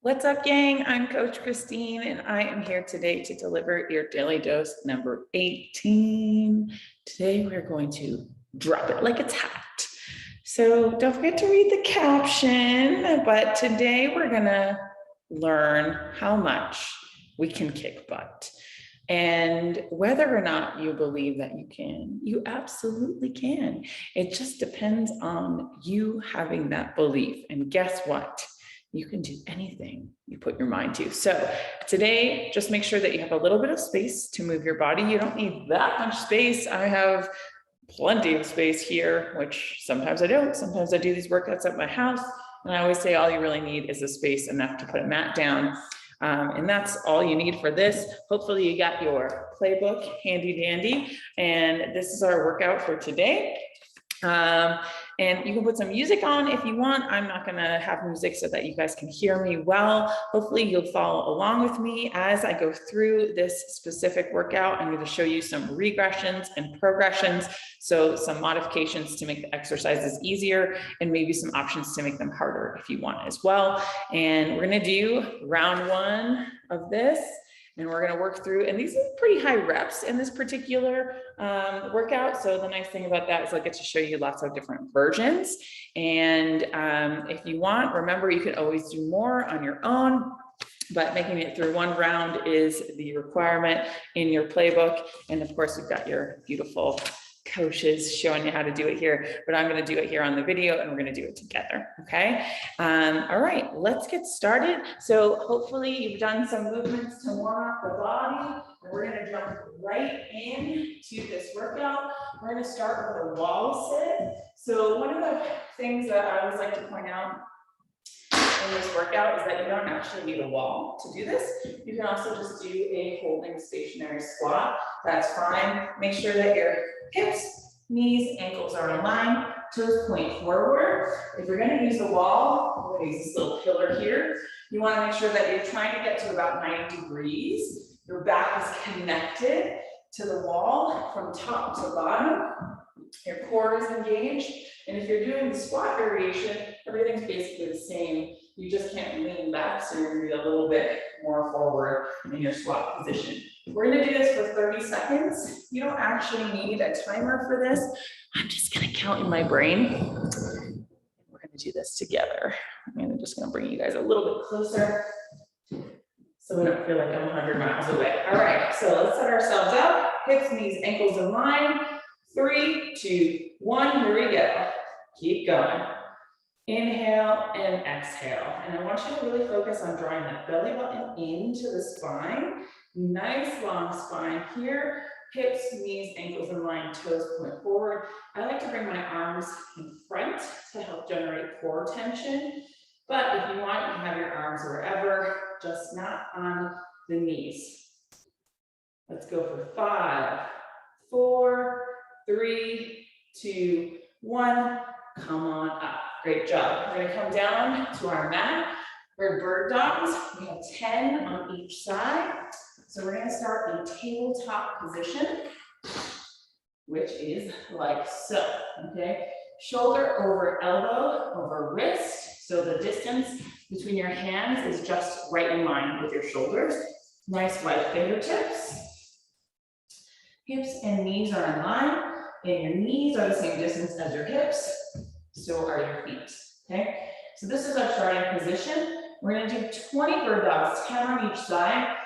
What's up, gang? I'm Coach Christine, and I am here today to deliver your daily dose number 18. Today, we're going to drop it like it's hot. So don't forget to read the caption, but today we're gonna learn how much we can kick butt. And whether or not you believe that you can, you absolutely can. It just depends on you having that belief. And guess what? You can do anything you put your mind to. So today, just make sure that you have a little bit of space to move your body. You don't need that much space. I have plenty of space here, which sometimes I don't. Sometimes I do these workouts at my house. And I always say all you really need is a space enough to put a mat down. And that's all you need for this. Hopefully you got your playbook handy dandy. And this is our workout for today. And you can put some music on if you want. I'm not gonna have music so that you guys can hear me well. Hopefully you'll follow along with me as I go through this specific workout. I'm gonna show you some regressions and progressions. So some modifications to make the exercises easier and maybe some options to make them harder if you want as well. And we're gonna do round one of this. And we're going to work through, and these are pretty high reps in this particular workout. So the nice thing about that is I get to show you lots of different versions. And if you want, remember, you can always do more on your own, but making it through one round is the requirement in your playbook. And of course, you've got your beautiful coaches showing you how to do it here, but I'm going to do it here on the video and we're going to do it together. Okay. All right, let's get started. So hopefully you've done some movements to warm up the body, and we're going to jump right into this workout. We're going to start with a wall sit. So one of the things that I always like to point out in this workout is that you don't actually need a wall to do this. You can also just do a holding stationary squat. That's fine. Make sure that your hips, knees, ankles are in line, toes point forward. If you're going to use the wall, I'm going to use this little pillar here. You want to make sure that you're trying to get to about 90 degrees. Your back is connected to the wall from top to bottom. Your core is engaged. And if you're doing the squat variation, everything's basically the same. You just can't lean back, so you're going to be a little bit more forward in your squat position. We're going to do this for 30 seconds. You don't actually need a timer for this. I'm just going to count in my brain. We're going to do this together. I'm just going to bring you guys a little bit closer so we don't feel like I'm 100 miles away. All right, so let's set ourselves up. Hips, knees, ankles in line. 3, 2, 1, here we go. Keep going. Inhale and exhale. And I want you to really focus on drawing that belly button into the spine. Nice long spine here. Hips, knees, ankles in line, toes point forward. I like to bring my arms in front to help generate core tension. But if you want, you can have your arms wherever, just not on the knees. Let's go for 5, 4, 3, 2, 1. Come on up. Great job. We're going to come down to our mat. We're bird dogs. We have 10 on each side. So we're going to start in tabletop position, which is like so. Okay. Shoulder over elbow over wrist. So the distance between your hands is just right in line with your shoulders. Nice wide fingertips. Hips and knees are in line. And your knees are the same distance as your hips. So are your feet, okay? So this is our starting position. We're gonna do 20 bird dogs, 10 on each side.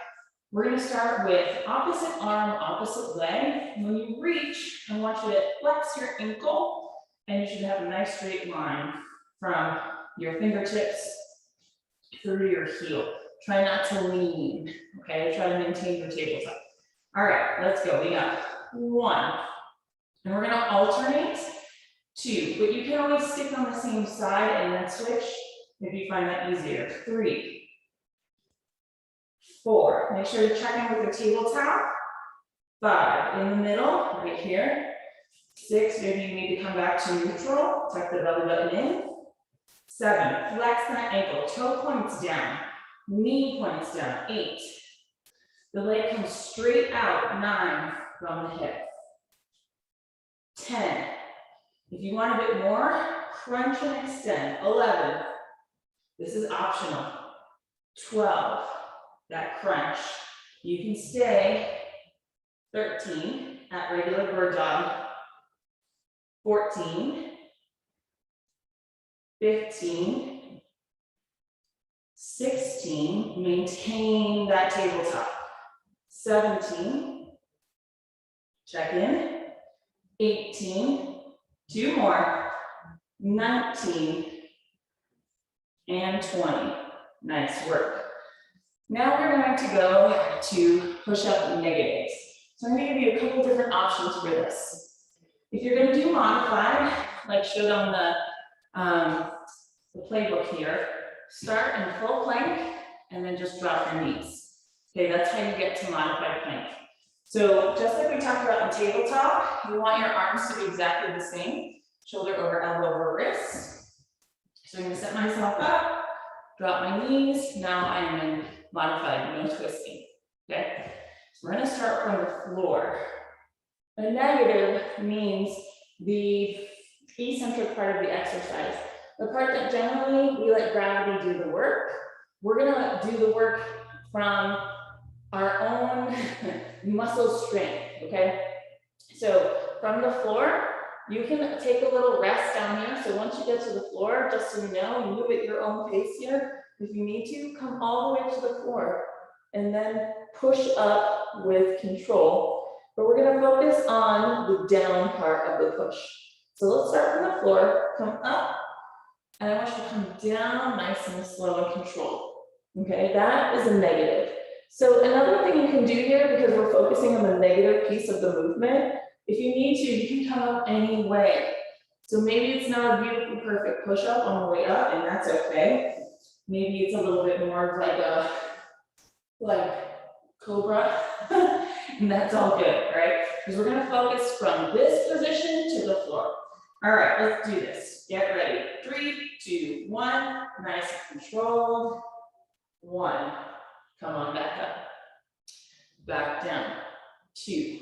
We're gonna start with opposite arm, opposite leg. When you reach, I want you to flex your ankle, and you should have a nice straight line from your fingertips through your heel. Try not to lean, okay? Try to maintain your tabletop. All right, let's go. We got 1. And we're gonna alternate 2, but you can always stick on the same side and then switch if you find that easier. 3, 4, make sure to check in with your tabletop. 5, in the middle, right here. 6, maybe you need to come back to neutral, tuck the belly button in. 7, flex that ankle, toe points down, knee points down. 8, the leg comes straight out. 9, from the hip. 10, if you want a bit more, crunch and extend. 11, this is optional. 12, that crunch. You can stay. 13 at regular bird dog. 14, 15, 16, maintain that tabletop. 17, check in. 18, 2 more. 19, and 20. Nice work. Now we're going to go to push-up negatives. So I'm going to give you a couple different options for this. If you're going to do modified, like showed on the playbook here, start in full plank and then just drop your knees. Okay, that's how you get to modified plank. So just like we talked about in tabletop, you want your arms to be exactly the same. Shoulder over elbow over wrist. So I'm going to set myself up, drop my knees. Now I am in modified, no twisting. Okay, so we're going to start from the floor. A negative means the eccentric part of the exercise. The part that generally we let gravity do the work. We're going to do the work from our own muscle strength, okay? So from the floor, you can take a little rest down here. So once you get to the floor, just so you know, you move at your own pace here. If you need to, come all the way to the floor and then push up with control. But we're going to focus on the down part of the push. So let's start from the floor, come up, and I want you to come down nice and slow and controlled. Okay, that is a negative. So another thing you can do here, because we're focusing on the negative piece of the movement, if you need to, you can come up any way. So maybe it's not a beautiful, perfect push-up on the way up, and that's okay. Maybe it's a little bit more of like cobra, and that's all good, right? Because we're gonna focus from this position to the floor. All right, let's do this. Get ready. 3, 2, 1. Nice and controlled. 1. Come on back up. Back down. 2.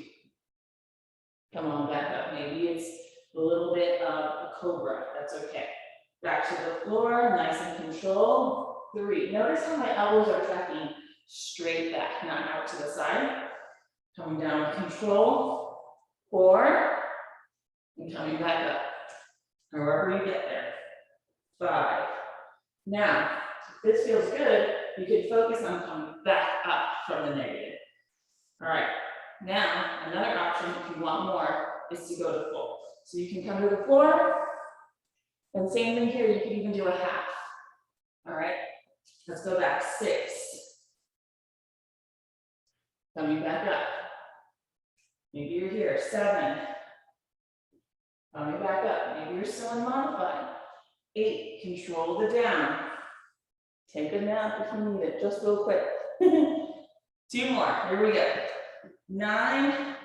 Come on back up. Maybe it's a little bit of a cobra. That's okay. Back to the floor. Nice and controlled. 3. Notice how my elbows are tracking straight back, not out to the side. Coming down with control. 4. And coming back up. However you get there. 5. Now, if this feels good, you can focus on coming back up from the negative. All right. Now, another option, if you want more, is to go to full. So you can come to the floor, and same thing here, you can even do a half. All right. Let's go back. 6. Coming back up. Maybe you're here. 7. Coming back up. Maybe you're still in modified. 8. Control the down. Take a nap if you need it, just real quick. 2 more. Here we go. 9.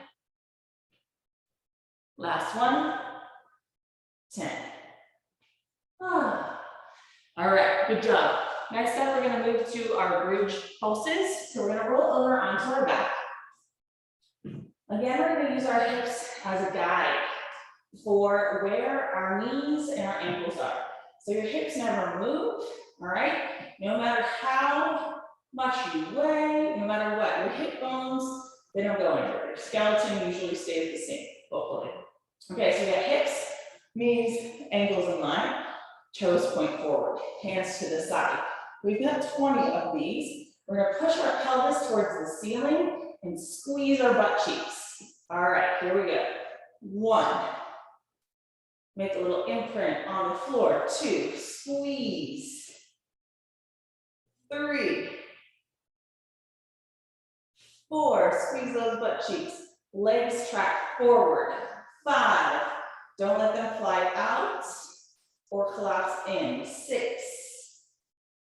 Last one. 10. Ah. All right. Good job. Next up, we're going to move to our bridge pulses. So we're going to roll over onto our back. Again, we're going to use our hips as a guide for where our knees and our ankles are. So your hips never move, all right? No matter how much you weigh, no matter what, your hip bones, they don't go anywhere. Your skeleton usually stays the same, hopefully. Okay, so we got hips, knees, ankles in line, toes point forward, hands to the side. We've got 20 of these. We're gonna push our pelvis towards the ceiling and squeeze our butt cheeks. All right, here we go. 1. Make a little imprint on the floor. 2, squeeze. 3, 4, squeeze those butt cheeks. Legs track forward. 5, don't let them fly out or collapse in. 6,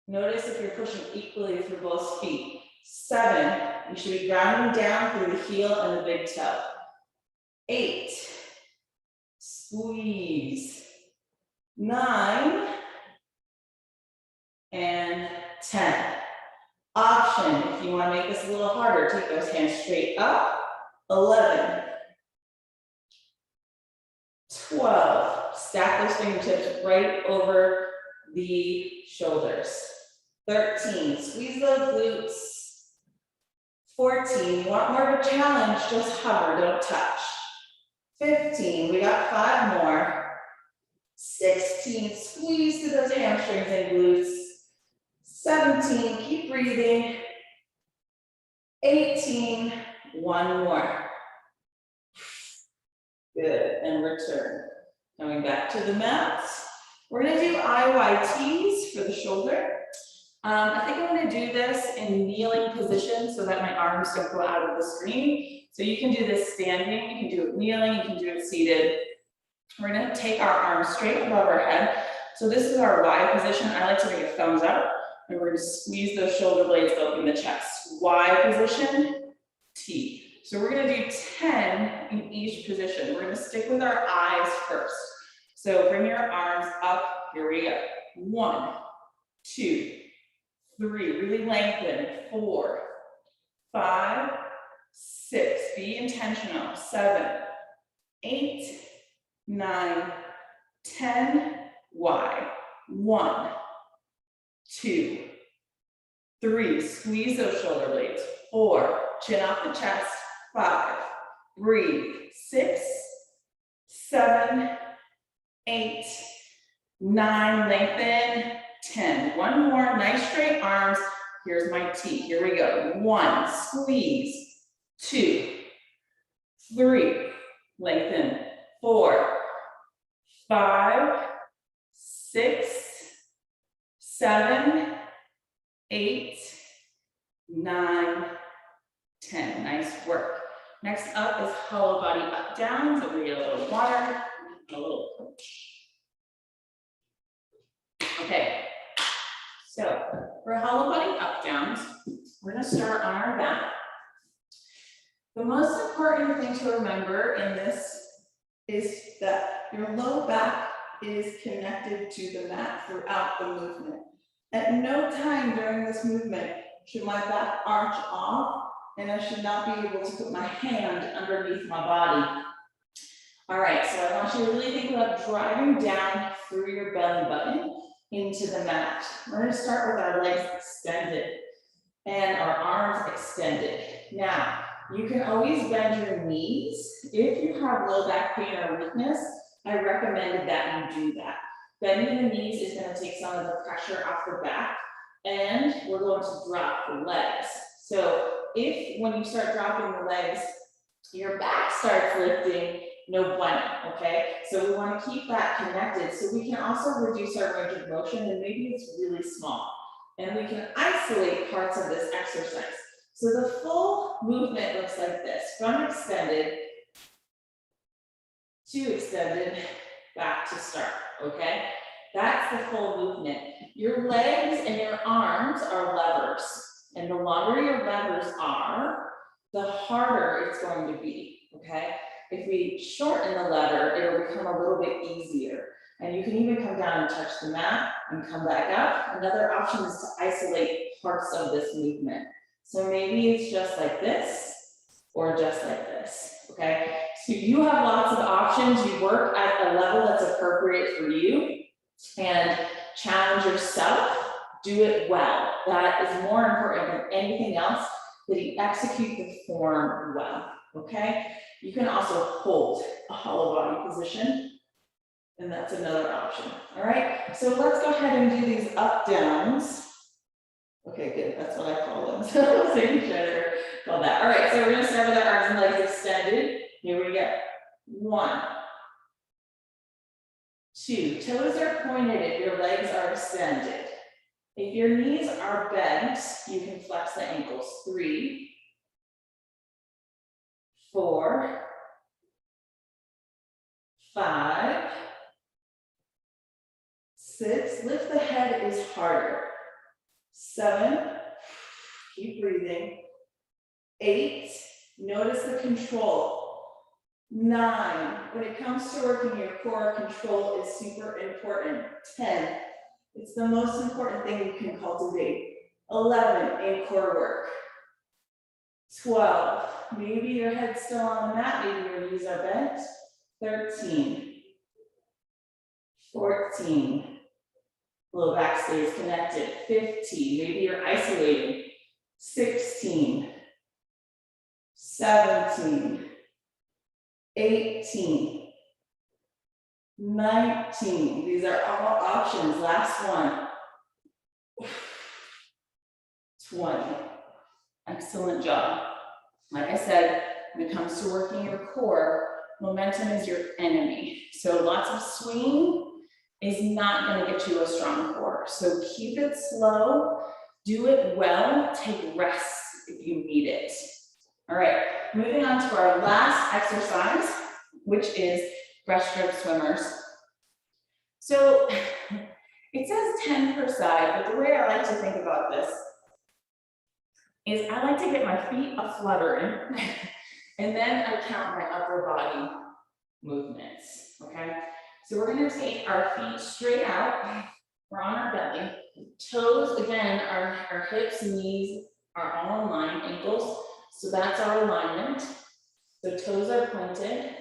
notice if you're pushing equally through both feet. 7, you should be grounding down through the heel and the big toe. 8, squeeze. 9, and 10. Option, if you want to make this a little harder, take those hands straight up. 11, 12. Stack those fingertips right over the shoulders. 13, squeeze those glutes. 14, you want more of a challenge, just hover, don't touch. 15, we got 5 more. 16, squeeze through those hamstrings and glutes. 17, keep breathing. 18, 1 more. Good, and return. Coming back to the mat. We're gonna do IYTs for the shoulder. I think I'm gonna do this in kneeling position so that my arms don't go out of the screen. So you can do this standing, you can do it kneeling, you can do it seated. We're gonna take our arms straight above our head. So this is our Y position. I like to make a thumbs up, and we're gonna squeeze those shoulder blades open the chest. Y position, T. So we're gonna do 10 in each position. We're gonna stick with our eyes first. So bring your arms up, here we go. 1, 2, 3, really lengthen. 4, 5, 6, be intentional. 7, 8, 9, 10, Y. 1, 2, 3, squeeze those shoulder blades. 4, chin off the chest. 5, breathe. 6, 7, 8, 9, lengthen. 10, 1 more, nice straight arms. Here's my T, here we go. 1, squeeze. 2, 3, lengthen. 4, 5, 6, 7, 8, 9, 10. Nice work. Next up is hollow body up down. So we get a little water, a little push. Okay. So for hollow body up downs, we're going to start on our back. The most important thing to remember in this is that your low back is connected to the mat throughout the movement. At no time during this movement should my back arch off, and I should not be able to put my hand underneath my body. All right, so I want you to really think about driving down through your belly button into the mat. We're going to start with our legs extended and our arms extended. Now, you can always bend your knees. If you have low back pain or weakness, I recommend that you do that. Bending the knees is going to take some of the pressure off the back, and we're going to drop the legs. So if when you start dropping the legs, your back starts lifting, no bueno, okay? So we want to keep that connected so we can also reduce our range of motion, and maybe it's really small. And we can isolate parts of this exercise. So the full movement looks like this: from extended to extended, back to start, okay? That's the full movement. Your legs and your arms are levers, and the longer your levers are, the harder it's going to be, okay? If we shorten the lever, it'll become a little bit easier. And you can even come down and touch the mat and come back up. Another option is to isolate parts of this movement. So maybe it's just like this, or just like this, okay? So you have lots of options. You work at a level that's appropriate for you and challenge yourself. Do it well. That is more important than anything else, that you execute the form well, okay? You can also hold a hollow body position, and that's another option, all right? So let's go ahead and do these up downs. Okay, good, that's what I call them. So let's make each other call that. All right, so we're gonna start with our arms and legs extended. Here we go. 1, 2, toes are pointed if your legs are extended. If your knees are bent, you can flex the ankles. 3, 4, 5, 6, lift the head is harder. 7, keep breathing. 8, notice the control. 9, when it comes to working your core, control is super important. 10, it's the most important thing you can cultivate. 11, in core work. 12, maybe your head's still on the mat, maybe your knees are bent. 13, 14, Low back stays connected. 15, maybe you're isolating. 16, 17, 18, 19. These are all options. Last one. 20. Excellent job. Like I said, when it comes to working your core, momentum is your enemy. So lots of swing is not going to get you a strong core. So keep it slow, do it well, take rests if you need it. All right, moving on to our last exercise, which is breaststroke swimmers. So it says 10 per side, but the way I like to think about this is I like to get my feet a fluttering, and then I count my upper body movements, okay? So we're gonna take our feet straight out, we're on our belly. Toes, again, our hips and knees are all in line, ankles, so that's our alignment. So toes are pointed.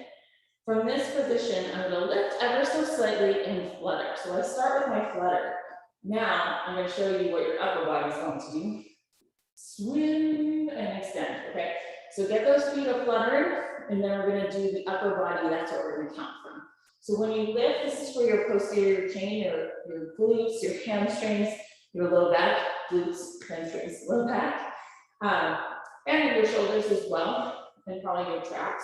From this position, I'm gonna lift ever so slightly and flutter. So I start with my flutter. Now, I'm gonna show you what your upper body is going to do. Swim and extend, okay? So get those feet up fluttering, and then we're gonna do the upper body, that's what we're gonna count from. So when you lift, this is for your posterior chain, your glutes, your hamstrings, your low back, glutes, hamstrings, low back, and your shoulders as well, and probably your traps.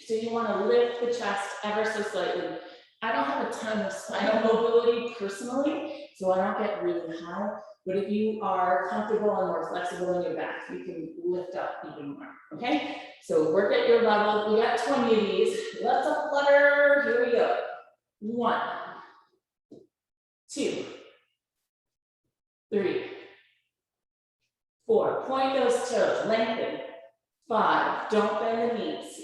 So you wanna lift the chest ever so slightly. I don't have a ton of spinal mobility personally, so I don't get really high. But if you are comfortable and more flexible in your back, you can lift up even more, okay? So work at your level. We got 20 of these. Let's up flutter. Here we go. 1, 2, 3, 4. Point those toes, lengthen. 5, don't bend the knees.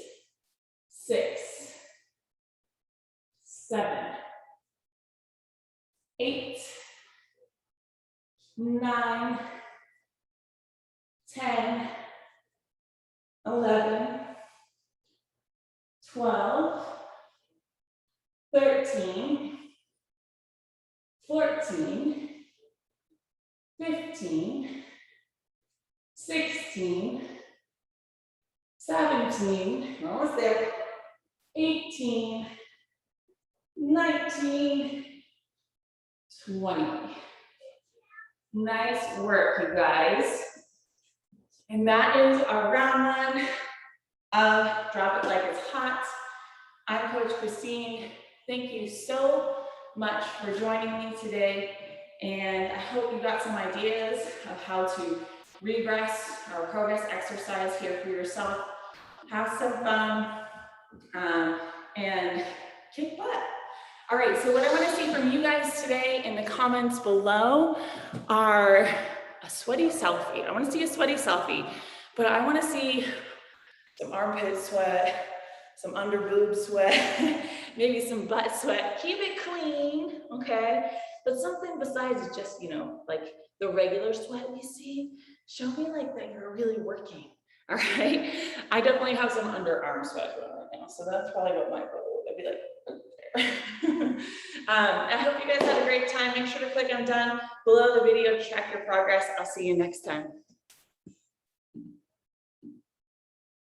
6, 7, 8, 9, 10, 11, 12, 13, 14, 15, 16, 17, we're almost there, 18, 19, 20. Nice work, you guys. And that is our round one of Drop It Like It's Hot. I'm Coach Christine. Thank you so much for joining me today. And I hope you got some ideas of how to regress or progress exercise here for yourself. Have some fun and kick butt. All right, so what I want to see from you guys today in the comments below are a sweaty selfie. I want to see a sweaty selfie, but I want to see some armpit sweat, some under boob sweat, maybe some butt sweat. Keep it clean, okay? But something besides just, you know, like the regular sweat we see. Show me like that you're really working, all right? I definitely have some underarm sweat going right now, so that's probably what my goal would be like. I hope you guys had a great time. Make sure to click on done below the video to track your progress. I'll see you next time.